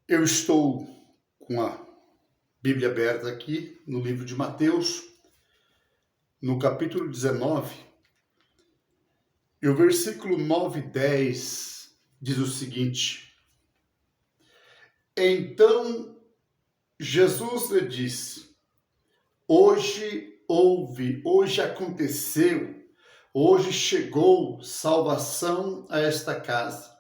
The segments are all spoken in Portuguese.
Eu estou com a Bíblia aberta aqui no livro de Mateus, no capítulo 19, e o versículo 9 e 10 diz o seguinte: Então Jesus lhe disse: hoje aconteceu, hoje chegou salvação a esta casa,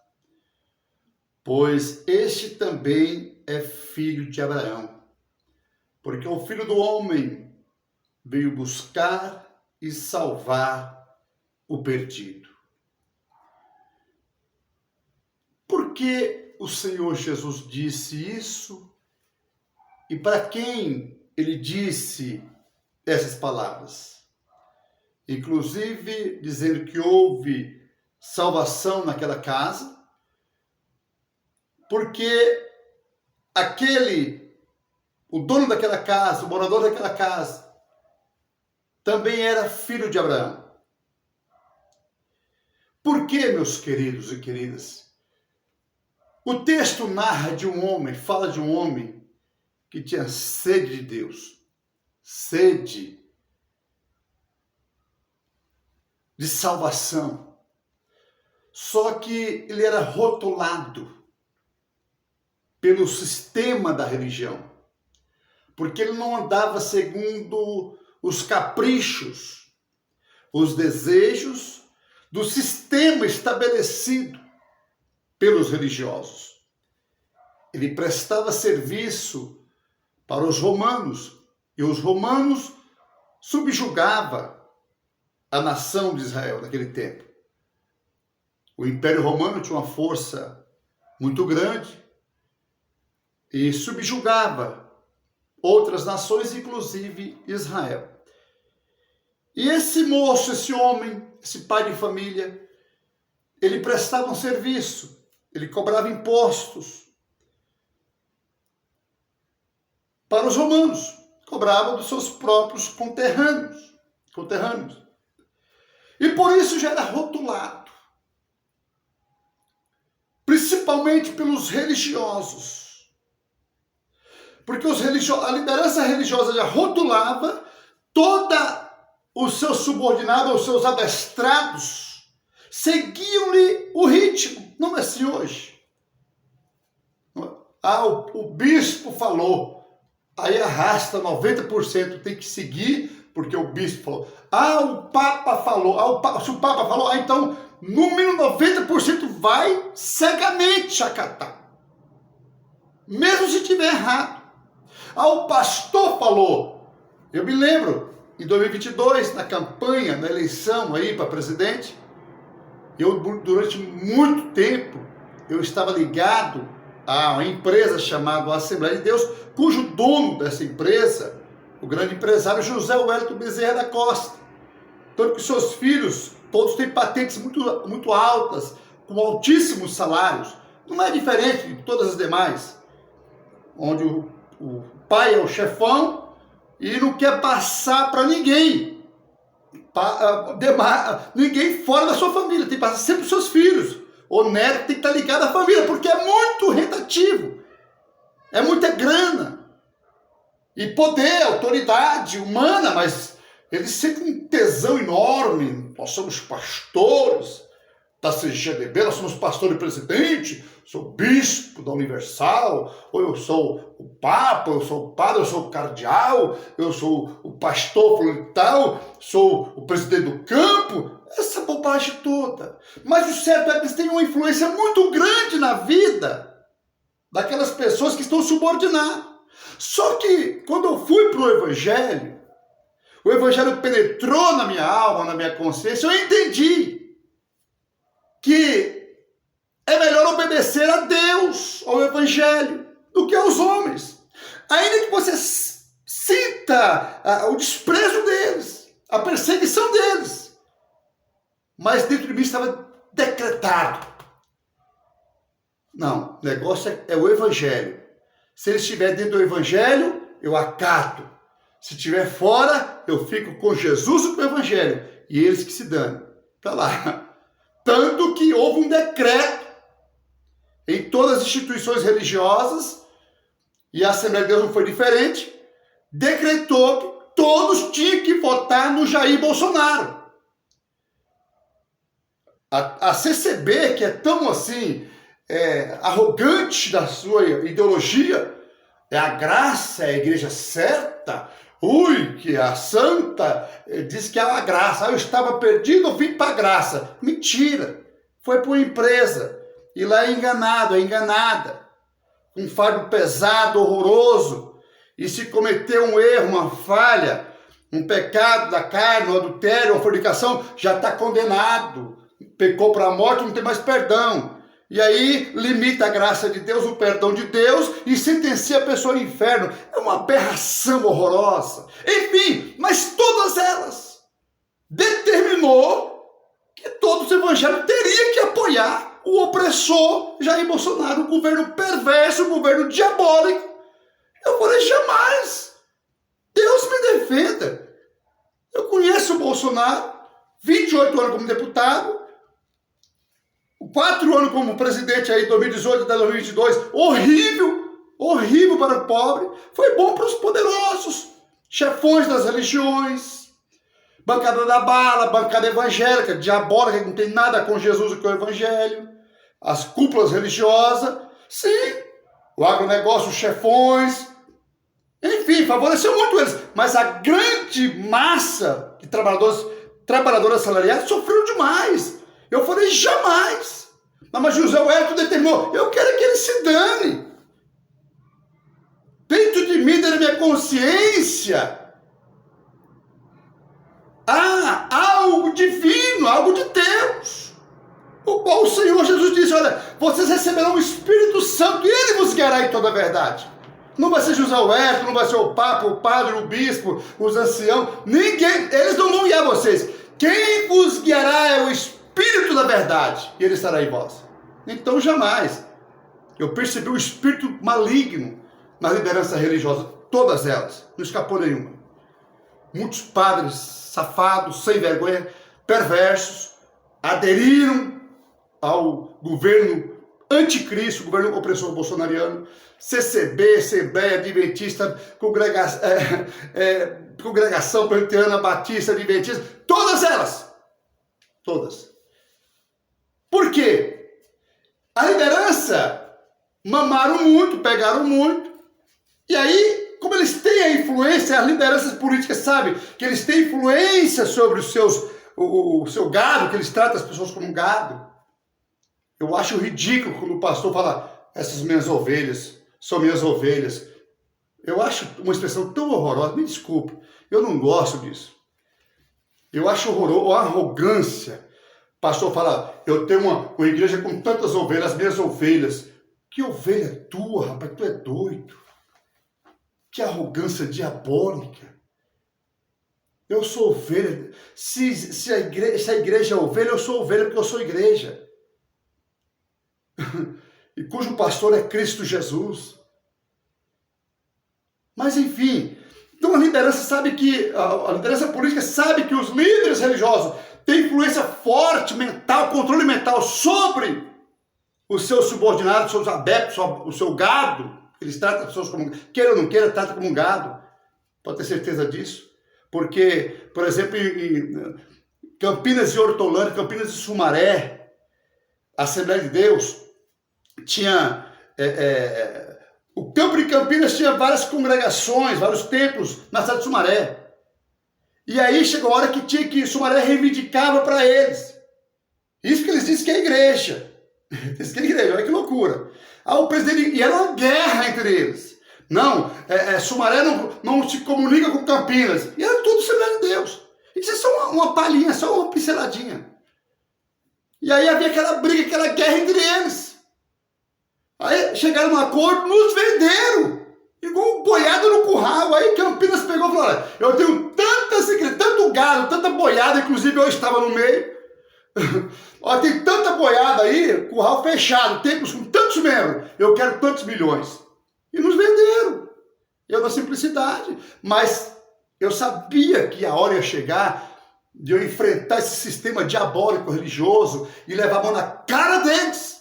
pois este também é filho de Abraão, porque o Filho do Homem veio buscar e salvar o perdido. Por que o Senhor Jesus disse isso? E para quem ele disse essas palavras? Inclusive dizendo que houve salvação naquela casa, porque o dono daquela casa, o morador daquela casa, também era filho de Abraão. Por que, meus queridos e queridas? O texto narra de um homem, fala de um homem que tinha sede de Deus, sede de salvação. Só que ele era rotulado pelo sistema da religião, porque ele não andava segundo os caprichos, os desejos do sistema estabelecido pelos religiosos. Ele prestava serviço para os romanos, e os romanos subjugavam a nação de Israel naquele tempo. O Império Romano tinha uma força muito grande e subjugava outras nações, inclusive Israel. E esse moço, esse homem, esse pai de família, ele prestava um serviço, ele cobrava impostos para os romanos, cobrava dos seus próprios conterrâneos. E por isso já era rotulado, principalmente pelos religiosos. Porque a liderança religiosa já rotulava toda os seus subordinados, os seus adestrados, seguiam-lhe o ritmo. Não é assim hoje. O bispo falou, aí arrasta 90%, tem que seguir, porque o bispo falou. O Papa falou, se o Papa falou, então no mínimo 90% vai cegamente acatar, mesmo se tiver errado. O pastor falou. Eu me lembro, em 2022, na campanha, na eleição aí para presidente, durante muito tempo, eu estava ligado a uma empresa chamada Assembleia de Deus, cujo dono dessa empresa, o grande empresário José Wellington Bezerra da Costa. Tanto que seus filhos, todos têm patentes muito altas, com altíssimos salários. Não é diferente de todas as demais, onde o pai é o chefão e não quer passar para ninguém. Ninguém fora da sua família, tem que passar sempre os seus filhos. O neto tem que estar ligado à família, porque é muito rentativo, é muita grana e poder, autoridade humana, mas eles sentem um tesão enorme. Nós somos pastores da CGDB, nós somos pastor e presidente, sou bispo da Universal, ou eu sou o Papa, eu sou o padre, eu sou o cardeal, eu sou o pastor tal, sou o presidente do campo, essa bobagem toda. Mas o certo é que eles têm uma influência muito grande na vida daquelas pessoas que estão subordinadas. Só que quando eu fui para o Evangelho penetrou na minha alma, na minha consciência, eu entendi que é melhor obedecer a Deus, ao Evangelho, do que aos homens. Ainda que você sinta o desprezo deles, a perseguição deles. Mas dentro de mim estava decretado. Não, o negócio é o Evangelho. Se ele estiver dentro do Evangelho, eu acato. Se estiver fora, eu fico com Jesus e com o Evangelho. E eles que se danem. Está lá. Tanto que houve um decreto em todas as instituições religiosas, e a Assembleia de Deus não foi diferente, decretou que todos tinham que votar no Jair Bolsonaro. A CCB, que é tão assim, arrogante da sua ideologia, é a graça, é a igreja certa, que a santa diz que é a graça. Eu estava perdido, eu vim para a graça. Mentira, foi para uma empresa, e lá é enganado, é enganada, um fardo pesado, horroroso, e se cometeu um erro, uma falha, um pecado da carne, um adultério, uma fornicação, já está condenado, pecou para a morte, não tem mais perdão. E aí limita a graça de Deus, o perdão de Deus, e sentencia a pessoa ao inferno. É uma aberração horrorosa. Enfim, mas todas elas determinou que todos os evangélicos teriam que apoiar o opressor Jair Bolsonaro, o governo perverso, o governo diabólico. Eu falei, jamais. Deus me defenda. Eu conheço o Bolsonaro, 28 anos como deputado, 4 anos como presidente aí, 2018 até 2022, horrível para o pobre, foi bom para os poderosos, chefões das religiões, bancada da bala, bancada evangélica, diabólica, que não tem nada com Jesus e com o evangelho, as cúpulas religiosas, sim, o agronegócio, os chefões, enfim, favoreceu muito eles, mas a grande massa de trabalhadoras assalariadas sofreu demais. Eu falei, jamais. Mas José Wellington determinou, eu quero que ele se dane. Dentro de mim, dentro da minha consciência, há algo divino, algo de Deus. O qual o Senhor Jesus disse, olha, vocês receberão o Espírito Santo e Ele vos guiará em toda a verdade. Não vai ser José Wellington, não vai ser o Papa, o Padre, o Bispo, os anciãos, ninguém, eles não vão guiar vocês. Quem vos guiará é o Espírito da verdade, e Ele estará em vós. Então jamais. Eu percebi o espírito maligno na liderança religiosa, todas elas, não escapou nenhuma. Muitos padres safados, sem vergonha, perversos, aderiram ao governo anticristo, governo opressor bolsonariano, CCB, Assembleia Adventista, Congregação Presbiteriana Batista Adventista, todas elas, todas. Por quê? A liderança mamaram muito, pegaram muito, e aí, como eles têm a influência, as lideranças políticas sabem que eles têm influência sobre o seu gado, que eles tratam as pessoas como gado. Eu acho ridículo quando o pastor fala, essas minhas ovelhas são minhas ovelhas. Eu acho uma expressão tão horrorosa, me desculpe, eu não gosto disso. Eu acho horroroso, a arrogância. O pastor fala, eu tenho uma igreja com tantas ovelhas, as minhas ovelhas. Que ovelha é tua, rapaz? Tu é doido. Que arrogância diabólica. Eu sou ovelha. Se a igreja é ovelha, eu sou ovelha porque eu sou igreja. E cujo pastor é Cristo Jesus. Mas enfim, então a liderança sabe que, a liderança política sabe que os líderes religiosos têm influência forte, mental, controle mental sobre os seus subordinados, os seus adeptos, o seu gado. Eles tratam as pessoas como, queira ou não queira, tratam como um gado. Pode ter certeza disso. Porque, por exemplo, em Campinas e Hortolândia, Campinas e Sumaré, a Assembleia de Deus tinha... o campo de Campinas tinha várias congregações, vários templos na cidade de Sumaré. E aí chegou a hora que Sumaré reivindicava para eles. Isso que eles dizem que é igreja. Diz que é igreja, olha que loucura. Aí o presidente, e era uma guerra entre eles. Não, Sumaré não se comunica com Campinas. E era tudo Assembleia de Deus. Isso é só uma palhinha, só uma pinceladinha. E aí havia aquela briga, aquela guerra entre eles. Aí chegaram num acordo, nos venderam. Igual boiada no curral. Aí Campinas pegou e falou, olha, eu tenho tanto gado, tanta boiada, inclusive eu estava no meio. Olha, tem tanta boiada aí, curral fechado, templos com tantos membros, eu quero tantos milhões. E nos venderam. Eu na simplicidade. Mas eu sabia que a hora ia chegar de eu enfrentar esse sistema diabólico religioso e levar a mão na cara deles.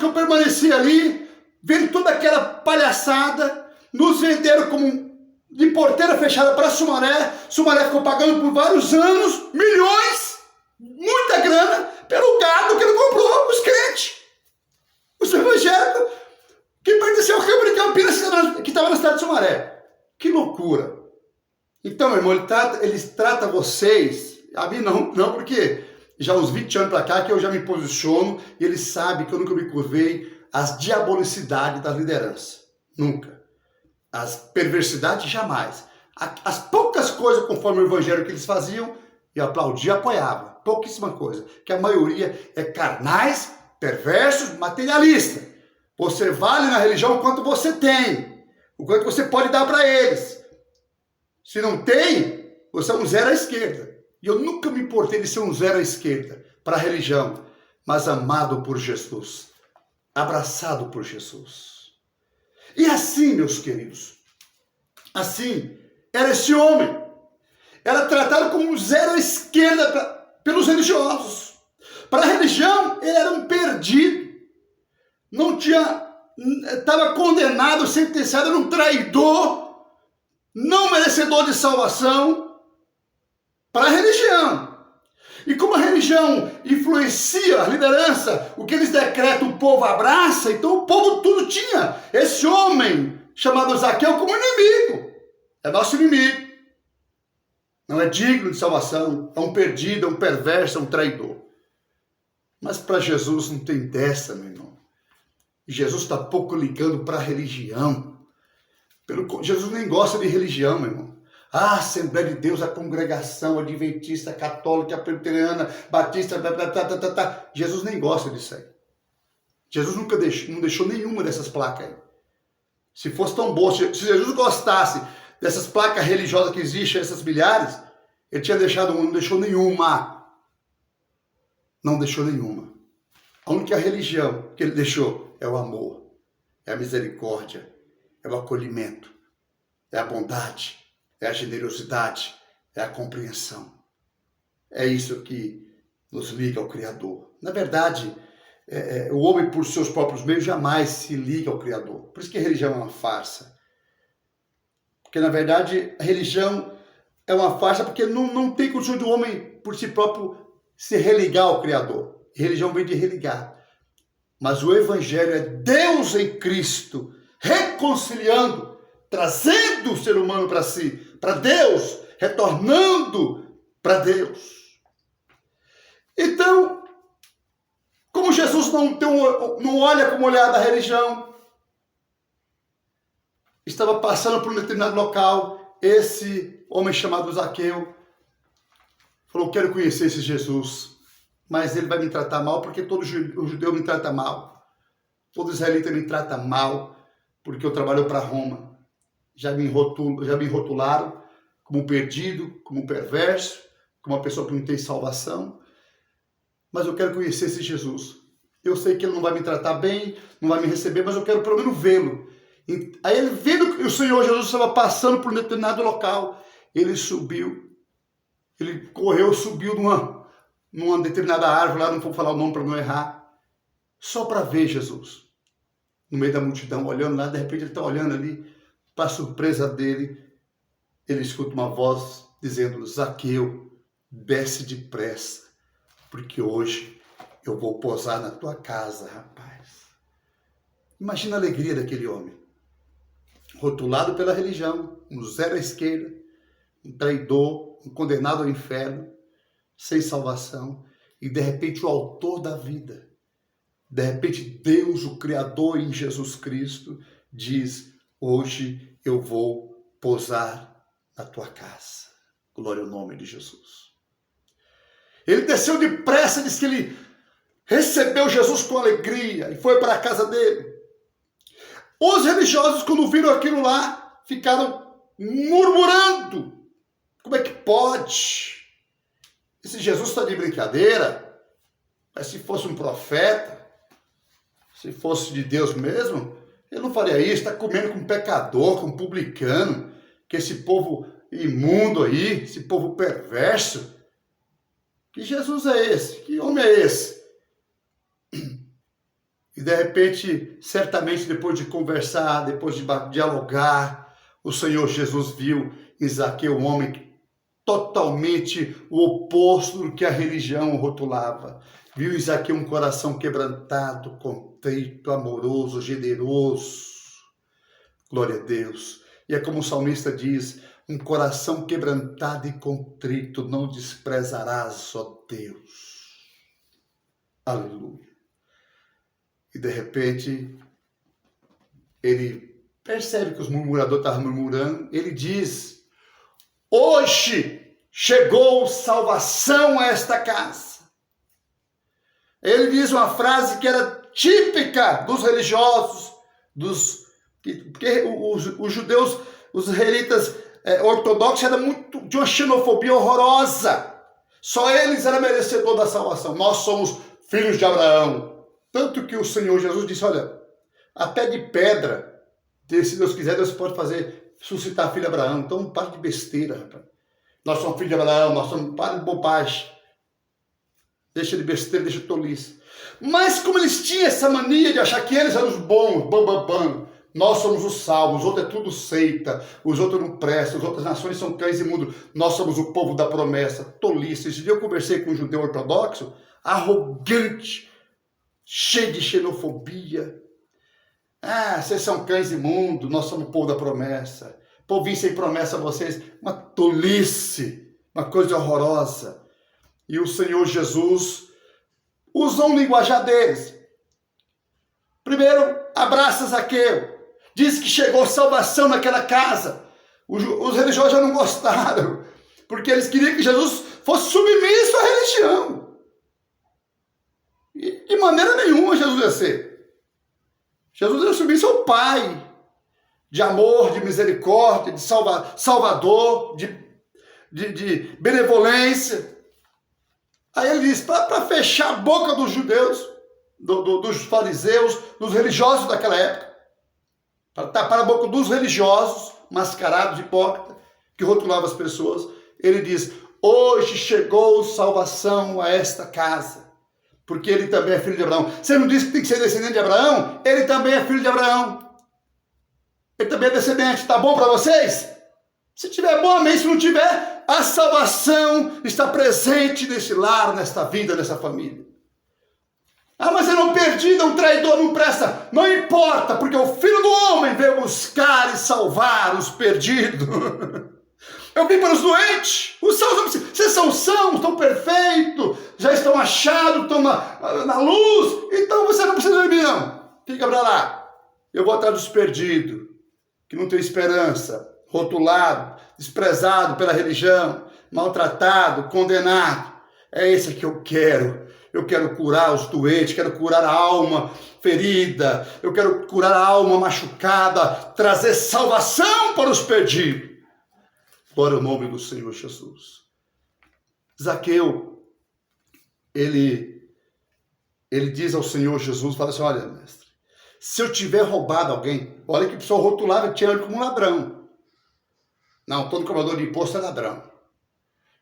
que eu permaneci ali, vendo toda aquela palhaçada, nos venderam como de porteira fechada para Sumaré. Sumaré ficou pagando por vários anos, milhões, muita grana, pelo gado que ele comprou, os crentes, os evangélicos, que pertenceu ao Câmara de Campinas, que estava na cidade de Sumaré. Que loucura! Então, meu irmão, ele trata vocês, a mim não, porque já há uns 20 anos para cá que eu já me posiciono e ele sabe que eu nunca me curvei às diabolicidades da liderança. Nunca. As perversidades, jamais. As poucas coisas conforme o evangelho que eles faziam, eu aplaudia e apoiava. Pouquíssima coisa. Que a maioria é carnais, perversos, materialistas. Você vale na religião o quanto você tem. O quanto você pode dar para eles. Se não tem, você é um zero à esquerda. E eu nunca me importei de ser um zero à esquerda para a religião, mas amado por Jesus, abraçado por Jesus. E assim, meus queridos, assim, era esse homem. Era tratado como um zero à esquerda pelos religiosos. Para a religião, ele era um perdido. Não tinha, estava condenado, sentenciado, era um traidor, não merecedor de salvação. Para a religião. E como a religião influencia a liderança, o que eles decretam o povo abraça, então o povo tudo tinha esse homem chamado Zaqueu como inimigo. É nosso inimigo. Não é digno de salvação, é um perdido, é um perverso, é um traidor. Mas para Jesus não tem dessa, meu irmão. Jesus está pouco ligando para a religião. Jesus nem gosta de religião, meu irmão. A Assembleia de Deus, a congregação adventista, católica, presbiteriana, batista, Jesus nem gosta disso aí. Jesus nunca não deixou nenhuma dessas placas aí. Se fosse tão boa, se Jesus gostasse dessas placas religiosas que existem, essas milhares, ele tinha deixado uma, não deixou nenhuma. Não deixou nenhuma. A única religião que ele deixou é o amor, é a misericórdia, é o acolhimento, é a bondade, é a generosidade, é a compreensão. É isso que nos liga ao Criador. Na verdade, o homem por seus próprios meios jamais se liga ao Criador. Por isso que a religião é uma farsa. Porque, na verdade, a religião é uma farsa porque não tem condição do homem por si próprio se religar ao Criador. E religião vem de religar. Mas o Evangelho é Deus em Cristo, reconciliando, trazendo o ser humano para si, para Deus, retornando para Deus. Então, como Jesus não olha com o olhar da religião, estava passando por um determinado local, esse homem chamado Zaqueu falou: quero conhecer esse Jesus, mas ele vai me tratar mal porque todo judeu me trata mal, todo israelita me trata mal, porque eu trabalho para Roma. Já me rotularam como um perdido, como um perverso, como uma pessoa que não tem salvação. Mas eu quero conhecer esse Jesus. Eu sei que ele não vai me tratar bem, não vai me receber, mas eu quero pelo menos vê-lo. Aí ele, vendo que o Senhor Jesus estava passando por um determinado local, ele subiu, ele correu, subiu numa determinada árvore, lá não vou falar o nome para não errar, só para ver Jesus. No meio da multidão, olhando lá, de repente ele está olhando ali, para surpresa dele, ele escuta uma voz dizendo: Zaqueu, desce depressa, porque hoje eu vou posar na tua casa, rapaz. Imagina a alegria daquele homem, rotulado pela religião, um zero à esquerda, um traidor, um condenado ao inferno, sem salvação, e de repente o autor da vida, de repente Deus, o Criador em Jesus Cristo, diz: hoje eu vou posar na tua casa. Glória ao nome de Jesus. Ele desceu depressa, diz que ele recebeu Jesus com alegria e foi para a casa dele. Os religiosos, quando viram aquilo lá, ficaram murmurando: como é que pode? Esse Jesus está de brincadeira? Mas se fosse um profeta, se fosse de Deus mesmo, ele não faria isso. Está comendo com um pecador, com um publicano, que esse povo imundo aí, esse povo perverso. Que Jesus é esse? Que homem é esse? E de repente, certamente depois de conversar, depois de dialogar, o Senhor Jesus viu em Zaqueu um homem totalmente o oposto do que a religião rotulava. Viu em Zaqueu um coração quebrantado, contrito, amoroso, generoso. Glória a Deus. E é como o salmista diz, um coração quebrantado e contrito não desprezarás, ó Deus. Aleluia. E de repente, ele percebe que os murmuradores estavam murmurando, ele diz, hoje chegou salvação a esta casa. Ele diz uma frase que era típica dos religiosos, porque os judeus, os israelitas ortodoxos eram muito de uma xenofobia horrorosa. Só eles eram merecedores da salvação. Nós somos filhos de Abraão. Tanto que o Senhor Jesus disse, olha, até de pedra, se Deus quiser, Deus pode fazer, suscitar filho de Abraão. Então, para de besteira, rapaz. Nós somos filhos de Abraão, nós somos para de bobagem. Deixa de besteira, deixa de tolice. Mas como eles tinham essa mania de achar que eles eram os bons, nós somos os salvos, os outros é tudo seita, os outros não prestam, as outras nações são cães imundos, nós somos o povo da promessa, tolice. Esse dia eu conversei com um judeu ortodoxo, arrogante, cheio de xenofobia. Ah, vocês são cães imundos, nós somos o povo da promessa. Povinho sem promessa a vocês, uma tolice, uma coisa horrorosa. E o Senhor Jesus usou um linguajar deles. Primeiro, abraça Zaqueu. Diz que chegou salvação naquela casa. Os religiosos já não gostaram, porque eles queriam que Jesus fosse submisso à religião. E de maneira nenhuma Jesus ia ser. Jesus era submisso ao Pai, de amor, de misericórdia, de salvador, de benevolência. Aí ele diz, para fechar a boca dos judeus, dos fariseus, dos religiosos daquela época, para tapar a boca dos religiosos, mascarados, hipócritas, que rotulavam as pessoas, ele diz, hoje chegou salvação a esta casa, porque ele também é filho de Abraão. Você não disse que tem que ser descendente de Abraão? Ele também é filho de Abraão. Ele também é descendente. Tá bom para vocês? Se tiver bom, amém. Se não tiver, a salvação está presente nesse lar, nesta vida, nessa família. Ah, mas eu não perdi, um traidor não presta. Não importa, porque o Filho do Homem veio buscar e salvar os perdidos. Eu vim para os doentes. Os sãos, vocês são sãos, estão perfeitos, já estão achados, estão na luz. Então você não precisa de mim, não. Fica para lá. Eu vou atrás dos perdidos, que não tem esperança, rotulado, desprezado pela religião, maltratado, condenado. É esse que eu quero. Eu quero curar os doentes, quero curar a alma ferida, eu quero curar a alma machucada, trazer salvação para os perdidos. Glória ao nome do Senhor Jesus. Zaqueu, ele diz ao Senhor Jesus, fala assim, olha, mestre, se eu tiver roubado alguém, olha que a pessoa rotulava e tinha ele como um ladrão. Não, todo cobrador de imposto é ladrão.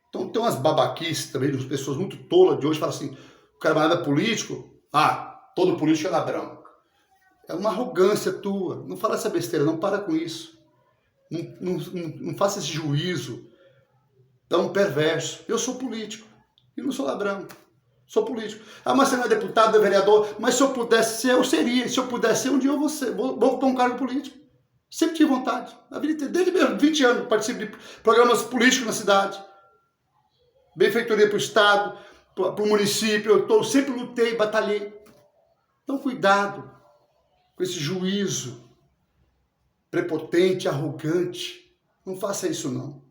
Então tem umas babaquices também, umas pessoas muito tolas de hoje, falam assim, o camarada político, todo político é ladrão. É uma arrogância tua, não fala essa besteira, não para com isso. Não faça esse juízo tão perverso. Eu sou político e não sou ladrão. Sou político. Ah, mas você não é deputado, é vereador. Mas se eu pudesse ser, eu seria. Se eu pudesse ser, um dia eu vou ocupar um cargo político. Sempre tive vontade. A vida inteira, desde meus 20 anos, participo de programas políticos na cidade. Benfeitoria para o Estado, para o município. Eu sempre lutei, batalhei. Então, cuidado com esse juízo prepotente, arrogante. Não faça isso, não.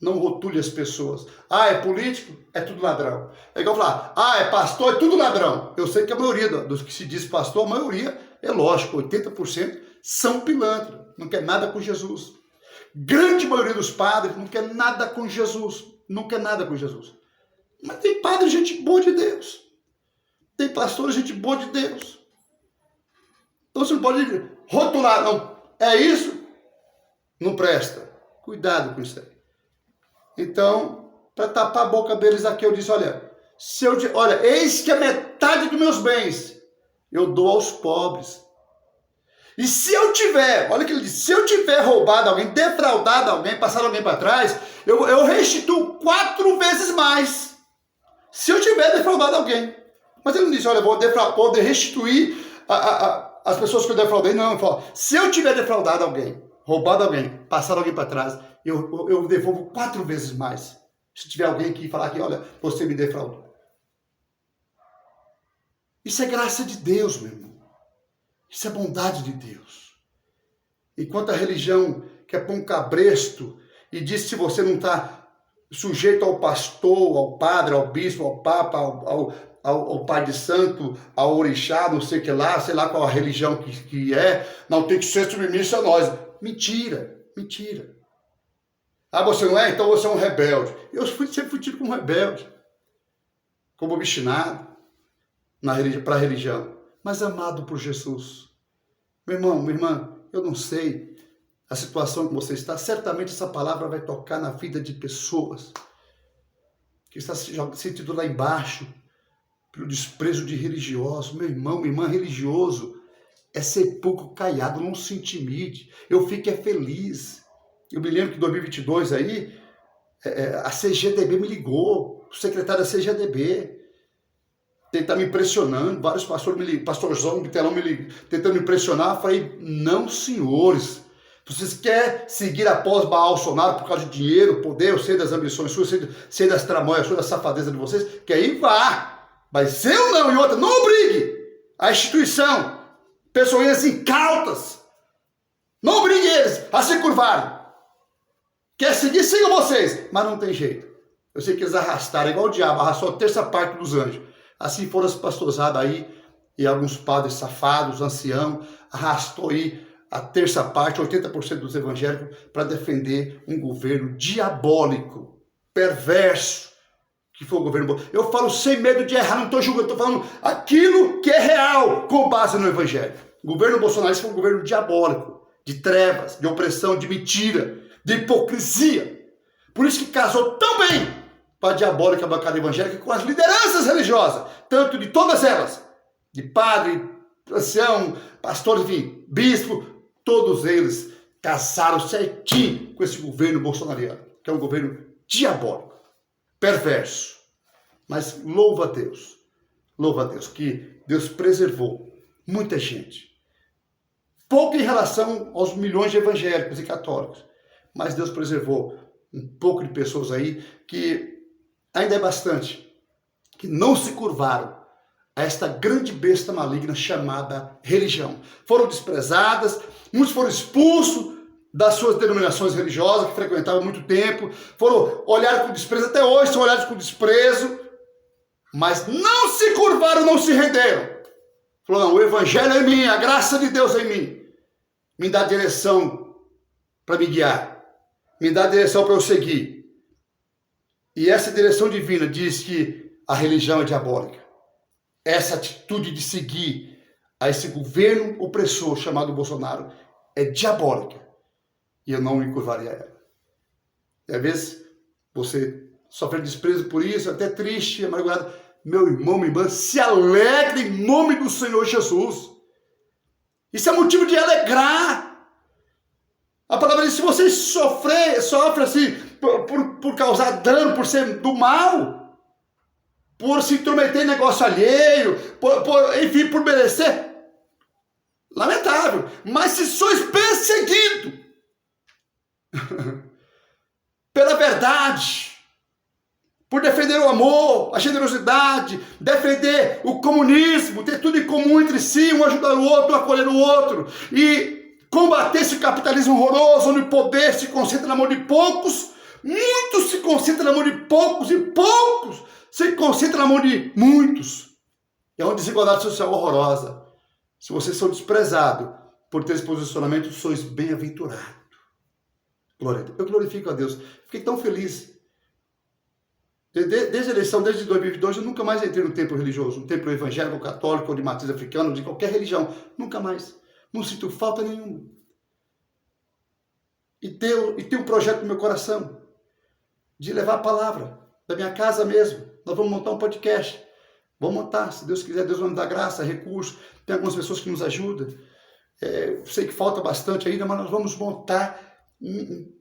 Não rotule as pessoas. É político? É tudo ladrão. É igual falar, é pastor? É tudo ladrão. Eu sei que a maioria dos que se diz pastor, a maioria, é lógico, 80% são pilantras. Não quer nada com Jesus. Grande maioria dos padres não quer nada com Jesus. Não quer nada com Jesus. Mas tem padre, gente boa de Deus. Tem pastor, gente boa de Deus. Então você não pode rotular, não. É isso? Não presta. Cuidado com isso aí. Então, para tapar a boca deles aqui, eu disse, olha, eis que a metade dos meus bens eu dou aos pobres. E se eu tiver, olha o que ele diz, se eu tiver roubado alguém, defraudado alguém, passado alguém para trás, eu restituo 4 vezes mais. Se eu tiver defraudado alguém. Mas ele não diz, olha, eu vou restituir as pessoas que eu defraudei. Não, ele fala, se eu tiver defraudado alguém, roubado alguém, passado alguém para trás, eu devolvo 4 vezes mais. Se tiver alguém que falar que, olha, você me defraudou. Isso é graça de Deus, meu irmão. Isso é bondade de Deus. Enquanto a religião quer pôr um cabresto e diz que se você não está sujeito ao pastor, ao padre, ao bispo, ao papa, ao pai de santo, ao orixá, não sei o que lá, sei lá qual a religião que é, não tem que ser submisso a nós. Mentira, mentira. Ah, você não é? Então você é um rebelde. Eu sempre fui tido como rebelde, como obstinado para a religião. Mas amado por Jesus. Meu irmão, minha irmã, eu não sei a situação que você está. Certamente essa palavra vai tocar na vida de pessoas que está se sentindo lá embaixo pelo desprezo de religiosos. Meu irmão, minha irmã, religioso é sepulcro caiado, não se intimide. Eu fico feliz. Eu me lembro que em 2022 aí, a CGDB me ligou, o secretário da CGDB, tentar me impressionando, vários pastores, pastorzão, Bitelão tentando me impressionar. Eu falei, não, senhores, vocês querem seguir após Baal Bolsonaro por causa de dinheiro, poder, eu sei das ambições suas, sei das tramóias suas, da safadeza de vocês, que aí vá, mas eu não, e outra, não obrigue a instituição, pessoas incautas, não obrigue eles a se curvarem. Quer seguir, sigam vocês, mas não tem jeito. Eu sei que eles arrastaram, igual o diabo, arrastou a terça parte dos anjos. Assim foram as pastorzadas aí, e alguns padres safados, anciãos, arrastou aí a terça parte, 80% dos evangélicos, para defender um governo diabólico, perverso, que foi o governo. Eu falo sem medo de errar, não estou julgando, estou falando aquilo que é real, com base no evangelho. O governo bolsonarista foi um governo diabólico, de trevas, de opressão, de mentira, de hipocrisia. Por isso que casou tão bem para a diabólica bancada evangélica com as lideranças religiosas, tanto de todas elas, de padre, ancião, pastor, enfim, bispo, todos eles casaram certinho com esse governo bolsonariano, que é um governo diabólico, perverso. Mas louva a Deus, que Deus preservou muita gente. Pouco em relação aos milhões de evangélicos e católicos, mas Deus preservou um pouco de pessoas aí que ainda é bastante, que não se curvaram a esta grande besta maligna chamada religião. Foram desprezadas, muitos foram expulsos das suas denominações religiosas, que frequentavam há muito tempo, foram olhados com desprezo, até hoje são olhados com desprezo, mas não se curvaram, não se renderam. Falou, não, o evangelho é em mim, a graça de Deus é em mim. Me dá direção para me guiar, me dá direção para eu seguir. E essa direção divina diz que a religião é diabólica. Essa atitude de seguir a esse governo opressor chamado Bolsonaro é diabólica. E eu não me curvaria a ela. E às vezes você sofre desprezo por isso, até triste, amargurado. Meu irmão, minha irmã, se alegre em nome do Senhor Jesus. Isso é motivo de alegrar. A palavra diz, se você sofre assim, por causar dano, por ser do mal, por se intrometer em negócio alheio, enfim, por merecer, lamentável. Mas se sois perseguido pela verdade, por defender o amor, a generosidade, defender o comunismo, ter tudo em comum entre si, um ajudar o outro, um acolher o outro, e combater esse capitalismo horroroso, onde o poder se concentra na mão de poucos, muitos se concentram na mão de poucos, e poucos se concentram na mão de muitos. É uma desigualdade social horrorosa. Se vocês são desprezados por ter esse posicionamento, sois bem-aventurados. Glória a Deus. Eu glorifico a Deus. Fiquei tão feliz. Desde a eleição, desde 2022, eu nunca mais entrei no templo religioso, no templo evangélico, católico, ou de matriz africana, ou de qualquer religião. Nunca mais. Não sinto falta nenhuma. E tenho um projeto no meu coração de levar a palavra da minha casa mesmo. Nós vamos montar um podcast Vamos montar, se Deus quiser, Deus vai nos dar graça, recurso. Tem algumas pessoas que nos ajudam. Sei que falta bastante ainda, mas nós vamos montar um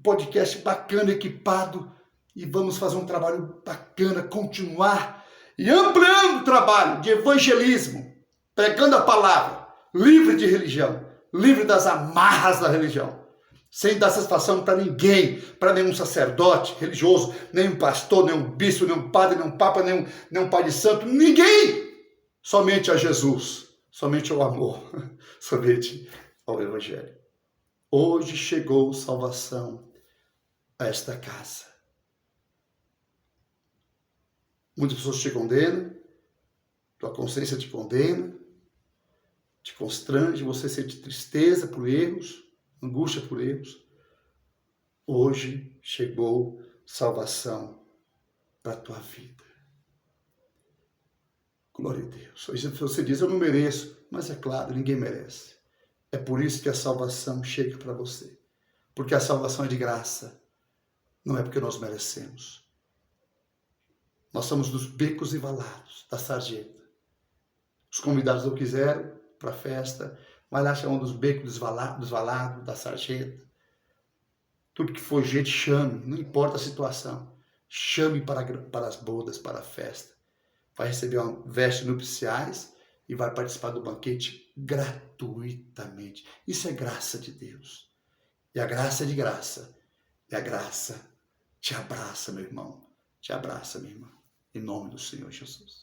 podcast bacana, equipado, e vamos fazer um trabalho bacana, continuar e ampliando o trabalho de evangelismo, pregando a palavra, livre de religião, livre das amarras da religião, sem dar satisfação para ninguém, para nenhum sacerdote religioso, nenhum pastor, nenhum bispo, nenhum padre, nenhum papa, nenhum pai de santo, ninguém! Somente a Jesus, somente ao amor, somente ao Evangelho. Hoje chegou salvação a esta casa. Muitas pessoas te condenam, tua consciência te condena, te constrange, você sente tristeza por erros, angústia por erros. Hoje chegou salvação para a tua vida. Glória a Deus. Você diz, eu não mereço, mas é claro, ninguém merece. É por isso que a salvação chega para você. Porque a salvação é de graça, não é porque nós merecemos. Nós somos dos becos e valados da sarjeta. Os convidados não quiseram para a festa, mas lá chamam dos becos dos valados da sarjeta. Tudo que for gente, chame, não importa a situação. Chame para as bodas, para a festa. Vai receber uma veste nupciais e vai participar do banquete gratuitamente. Isso é graça de Deus. E a graça é de graça. E a graça te abraça, meu irmão. Te abraça, minha irmã. Em nome do Senhor Jesus.